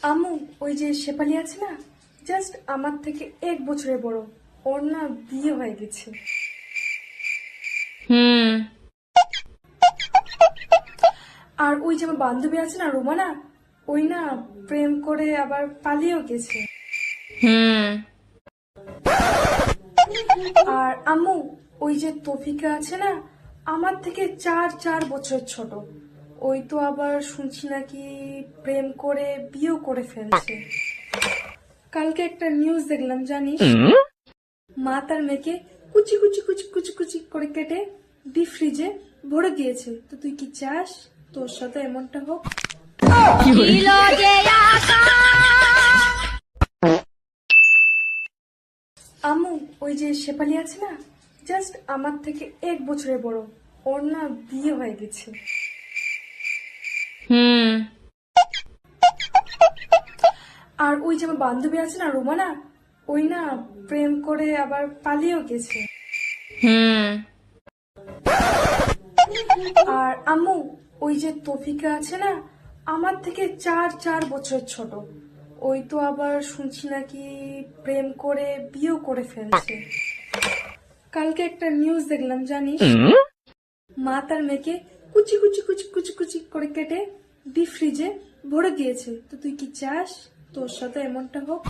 আম্মু, ওই যে শেফালি আছে না, জাস্ট আমার থেকে 1 বছরের বড়। ওর না বিয়ে হয়ে গেছে। হুম। আর ওই যে আমার বান্ধবী আছে না, রোমানা, ওই না প্রেম করে আবার পালিয়েও গেছে। হুম। আর আম্মু, ওই যে তফিকা আছে না, আমার থেকে 4 বছর ছোট। ওই তো আবার শুনছি নাকি প্রেম করে বিয়েও করে ফেলছে। কালকে একটা নিউজ দেখলাম, জানিস? মা তার মেয়েকে কুচি কুচি কুচি কুচি কুচি করে কেটে ডিপ ফ্রিজে ভরে দিয়েছে। তো তুই কি চাস তোর সাথে এমনটা হোক? আম্মু, ওই যে শেফালি আছে না, জাস্ট আমার থেকে 1 বছরের বড়। ওর না বিয়ে হয়ে গেছে। হুম। আর ওই যে আমার বান্ধবী আছে না, রোমানা, ওই না প্রেম করে আবার পালিয়েও গেছে। হুম। আর আম্মু, ওই যে তফিকা আছে না, আমার থেকে 4 বছর ছোট। ওই তো আবার শুনছি নাকি প্রেম করে বিয়েও করে ফেলছে। কালকে একটা নিউজ দেখলাম, জানিস? মা তার মেয়েকে কুচি কুচি কুচি কুচি কুচি করে কেটে ডিপ ফ্রিজে ভরে দিয়েছে। তো তুই কি চাস তোর সাথে এমনটা হোক?